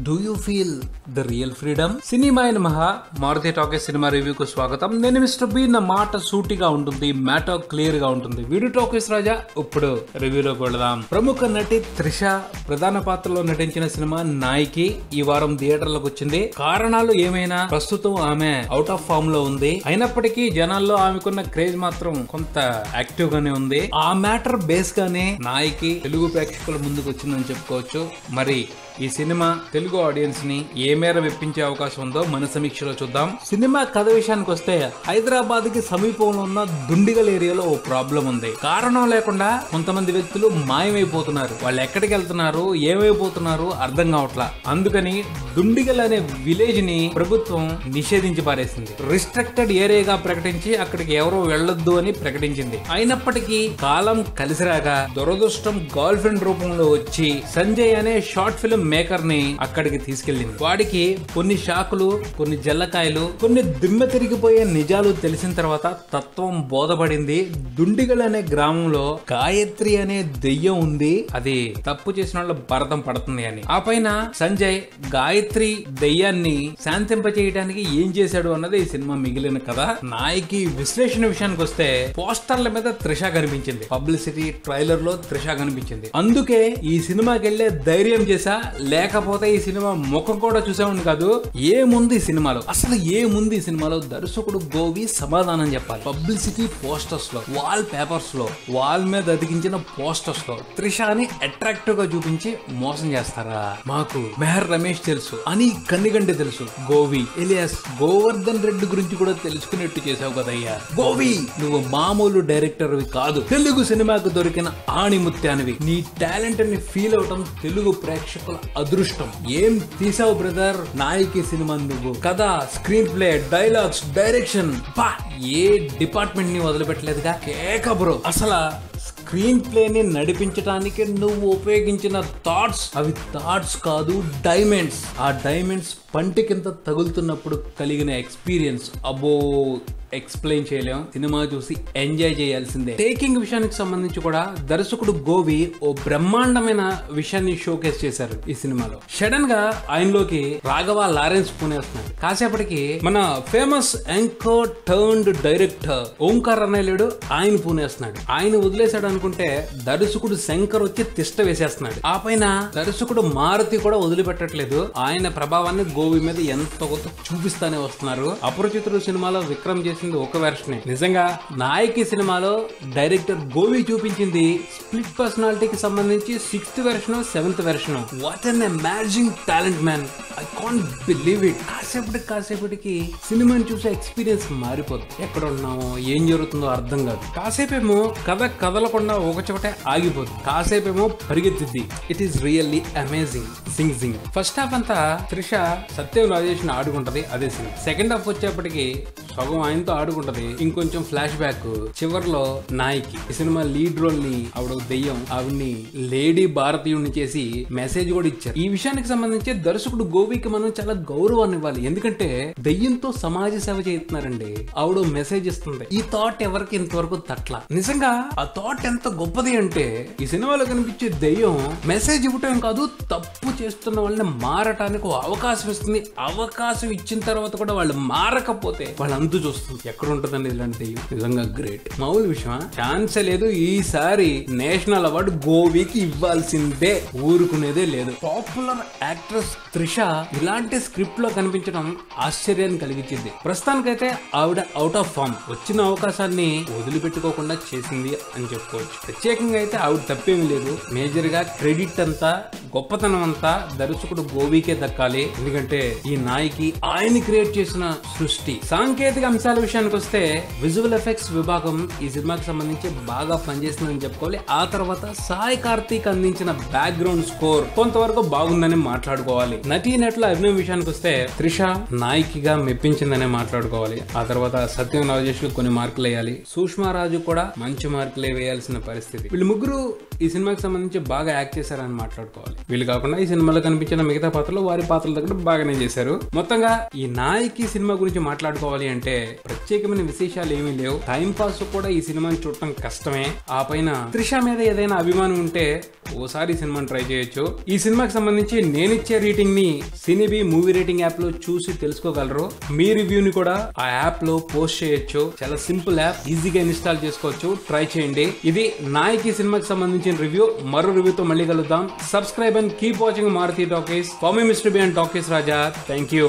Do you feel the real freedom? Cinema అయిన మహా Maruti talkies cinema రివ్యూకు స్వాగతం. నేను మిస్టర్ బి. నా మాట సూటిగా ఉంటుంది, మ్యాటర్ క్లియర్ గా ఉంటుంది. వీడియో టాకీస్ రాజా ఇప్పుడు రివ్యూలోకి వెళదాం. ప్రముఖ నటి త్రిష ప్రధాన పాత్రలో నటించిన సినిమా నాయికి ఈ వారం థియేటర్లకు వచ్చింది. కారణాలు ఏమైనా ప్రస్తుతం ఆమె అవుట్ ఆఫ్ ఫామ్ లో ఉంది. అయినప్పటికీ జనాల్లో ఆమెకున్న క్రేజ్ మాత్రం కొంత యాక్టివ్ గానే ఉంది. ఆ మ్యాటర్ బేస్ గానే నాయికి తెలుగు ప్రేక్షకుల ముందుకు వచ్చిందని చెప్పుకోవచ్చు. మరి ఈ సినిమా తెలుగు ఆడియన్స్ ని ఏ మేర మెప్పించే అవకాశం ఉందో మన సమీక్షలో చూద్దాం. సినిమా కథ విషయానికి వస్తే హైదరాబాద్ కి సమీపంలో ఉన్న దుండిగల్ ఏరియాలో ఓ ప్రాబ్లం ఉంది. కారణం లేకుండా కొంతమంది వ్యక్తులు మాయమైపోతున్నారు. వాళ్ళు ఎక్కడికి వెళ్తున్నారు, ఏమైపోతున్నారు అర్థం కావట్లా. అందుకని దుండిగల్ అనే విలేజ్ ని ప్రభుత్వం నిషేధించి పారేసింది. రిస్ట్రిక్టెడ్ ఏరియాగా ప్రకటించి అక్కడికి ఎవరో వెళ్లొద్దు అని ప్రకటించింది. అయినప్పటికీ కాలం కలిసిరాక దురదృష్టం గర్ల్ ఫ్రెండ్ రూపంలో వచ్చి సంజయ్ అనే షార్ట్ ఫిల్మ్ మేకర్ ని అక్కడికి తీసుకెళ్లింది. వాడికి కొన్ని షాకులు, కొన్ని జల్లకాయలు, కొన్ని దిమ్మ తిరిగిపోయే నిజాలు తెలిసిన తర్వాత తత్వం బోధపడింది. దుండిగల్ అనే గ్రామంలో గాయత్రి అనే దెయ్యం ఉంది, అది తప్పు చేసిన వాళ్ళ భరతం పడుతుంది అని. ఆ పైన సంజయ్ గాయత్రి దెయ్యాన్ని శాంతింపచేయడానికి ఏం చేశాడు అన్నది ఈ సినిమా మిగిలిన కథ. నాయకి విశ్లేషణ విషయానికి వస్తే పోస్టర్ల మీద త్రిష కనిపించింది, పబ్లిసిటీ ట్రైలర్ లో త్రిష కనిపించింది. అందుకే ఈ సినిమాకి వెళ్లే ధైర్యం చేశా, లేకపోతే ఈ సినిమా ముఖం కూడా చూసేవాడిని కాదు. ఏముంది ఈ సినిమాలో, అసలు ఏముంది ఈ సినిమాలో? దర్శకుడు గోవి సమాధానం చెప్పాలి. పబ్లిసిటీ పోస్టర్స్ లో, వాల్ పేపర్స్ లో, వాల్ మీద అతికించిన పోస్టర్స్ లో త్రిషాని అట్రాక్టివ్ గా చూపించి మోసం చేస్తారా? మాకు మెహర్ రమేష్ తెలుసు, అని కన్నిగంటి తెలుసు, గోవి ఎలియాస్ గోవర్ధన్ రెడ్డి గురించి కూడా తెలుసుకునేట్టు చేసావు కదయ్యా. గోవి, నువ్వు మామూలు డైరెక్టర్ కాదు, తెలుగు సినిమాకు దొరికిన ఆణిముత్యానివి. నీ టాలెంట్ ని ఫీల్ అవటం తెలుగు ప్రేక్షకుల అదృష్టం. ఏం తీసావు బ్రదర్ నాయకి సినిమా నువ్వు. కథ, స్క్రీన్ ప్లే, డైలాగ్స్, డైరెక్షన్, ఏ డిపార్ట్మెంట్ ని వదిలిపెట్టలేదుగా. కేక బ్రో. అసలు స్క్రీన్ ప్లే ని నడిపించడానికి నువ్వు ఉపయోగించిన థాట్స్, అవి థాట్స్ కాదు, డైమండ్స్. ఆ డైమండ్స్ పంటి కింద తగులుతున్నప్పుడు కలిగిన ఎక్స్పీరియన్స్ అబ్బో ఎక్స్ప్లెయిన్ చేయలేం. సినిమా చూసి ఎంజాయ్ చేయాల్సిందే. టేకింగ్ విషయానికి సంబంధించి కూడా దర్శకుడు గోవి ఓ బ్రహ్మాండమైన విషయాన్ని షోకేస్ చేశారు ఈ సినిమాలో. సడన్ గా ఆయనలోకి రాఘవ లారెన్స్ పూనేస్తున్నాడు. కాసేపటికి మన famous anchor turned director Omkar అన్నయ్యలేడు, ఆయన పూనేస్తున్నాడు. ఆయన వదిలేశాడు అనుకుంటే దర్శకుడు శంకర్ వచ్చి తిష్ట వేసేస్తున్నాడు. ఆ పైన దర్శకుడు మారుతి కూడా వదిలిపెట్టట్లేదు. ఆయన ప్రభావాన్ని గోవి మీద ఎంత కొత్త చూపిస్తానే వస్తున్నారు. అపరిచితుడు సినిమాలో విక్రమ్ చేసి ఒక వెర్షన్. నిజంగా నాయకి సినిమాలో డైరెక్టర్ గోవి చూపించింది స్ప్లిట్ పర్సనాలిటీకి సంబంధించి 6th version, 7th version. What an amazing talent man, I can't believe it. కాసేపటికి సినిమాని చూసే ఎక్స్పీరియన్స్ మారిపోతుంది. ఎక్కడ ఉన్నామో, ఏం జరుగుతుందో అర్థం కాదు. కాసేపేమో కథ కదలకుండా ఒక చోటే ఆగిపోతుంది, కాసేపేమో పరిగెత్తిద్ది. It is really amazing. సింగ్ ఫస్ట్ హాఫ్ అంతా త్రిష సత్యం రాజేష్ ని ఆడుకుంటది, అదే సీన్. సెకండ్ హాఫ్ వచ్చేప్పటికి సగం ఆయనతో ఆడుకుంటది, ఇంకొంచెం ఫ్లాష్ బ్యాక్. చివర్లో నాయకి ఈ సినిమా లీడ్ రోల్ ని ఆవిడ దెయ్యం, ఆవిడ్ని లేడీ భారతీయుడిని చేసి మెసేజ్ కూడా ఇచ్చారు. ఈ విషయానికి సంబంధించి దర్శకుడు గోవికి మనం చాలా గౌరవాన్ని ఇవ్వాలి. ఎందుకంటే దెయ్యంతో సమాజ సేవ చేస్తున్నారండి. ఆవిడ మెసేజ్ ఇస్తుంది. ఈ థాట్ ఎవరికి ఇంతవరకు తట్ల. నిజంగా ఆ థాట్ ఎంత గొప్పది అంటే, ఈ సినిమాలో కనిపించే దెయ్యం మెసేజ్ ఇవ్వటం కాదు, తప్పు చేస్తున్న వాళ్ళని మారటానికి అవకాశం ఇస్తుంది. అవకాశం ఇచ్చిన తర్వాత కూడా వాళ్ళు మారకపోతే వాళ్ళ అంతు చూస్తుంది. ఎక్కడ ఉంటుందండి ఇలాంటి దెయ్యం? నిజంగా గ్రేట్. మామూలు విషయమా? ఛాన్సే లేదు. ఈసారి నేషనల్ అవార్డు గోవికి ఇవ్వాల్సిందే, ఊరుకునేదే లేదు. పాపులర్ యాక్ట్రెస్ త్రిష ఇలాంటి స్క్రిప్ట్ లో కనిపించడం ఆశ్చర్యాన్ని కలిగించింది. ప్రస్తుతానికైతే ఆవిడ అవుట్ ఆఫ్ ఫామ్. వచ్చిన అవకాశాన్ని వదిలిపెట్టుకోకుండా చేసింది అని చెప్పుకోవచ్చు. ప్రత్యేకంగా అయితే ఆవిడ తప్పేమీ లేదు. మేజర్ గా క్రెడిట్ అంతా, గొప్పతనం అంతా దర్శకుడు గోవికే దక్కాలి. ఎందుకంటే ఈ నాయకి ఆయన క్రియేట్ చేసిన సృష్టి. సాంకేతిక అంశాల విషయానికి వస్తే విజువల్ ఎఫెక్ట్స్ విభాగం ఈ సినిమాకి సంబంధించి బాగా పనిచేస్తుందని చెప్పుకోవాలి. ఆ తర్వాత సాయి కార్తీక్ అందించిన బ్యాక్గ్రౌండ్ స్కోర్ కొంతవరకు బాగుందని మాట్లాడుకోవాలి. నటీనటుల అభినయం విషయానికి వస్తే త్రిష నాయికిగా మెప్పించిందనే మాట్లాడుకోవాలి. ఆ తర్వాత సత్యం రాజేష్ కొన్ని మార్కులు వేయాలి. సుష్మారాజు కూడా మంచి మార్కులే వేయాల్సిన పరిస్థితి. వీళ్ళు ముగ్గురు ఈ సినిమాకి సంబంధించి బాగా యాక్ట్ చేశారని మాట్లాడుకోవాలి. వీళ్ళు కాకుండా ఈ సినిమాలో కనిపించిన మిగతా పాత్రలు వారి పాత్రల దగ్గర బాగానే చేశారు. మొత్తంగా ఈ నాయకి సినిమా గురించి మాట్లాడుకోవాలి అంటే ప్రత్యేకమైన విశేషాలు ఏమీ లేవు. టైం పాస్ కూడా ఈ సినిమాని చూడటం కష్టమే. ఆ పైన త్రిష మీద ఏదైనా అభిమానం ఉంటే ఓసారి సినిమాని ట్రై చేయొచ్చు. ఈ సినిమాకి సంబంధించి నేనిచ్చే రేటింగ్ ని సినిబి మూవీ రేటింగ్ యాప్ లో చూసి తెలుసుకోగలరు. మీ రివ్యూని కూడా ఆ యాప్ లో పోస్ట్ చేయొచ్చు. చాలా సింపుల్ యాప్, ఈజీగా ఇన్స్టాల్ చేసుకోవచ్చు. ట్రై చేయండి. ఇది నాయకి సినిమాకి సంబంధించిన రివ్యూ. మరో రివ్యూతో మళ్ళీ కలుద్దాం. Subscribe and keep watching Maruthi Talkies. For me Mr B and Talkies Raja. Thank you.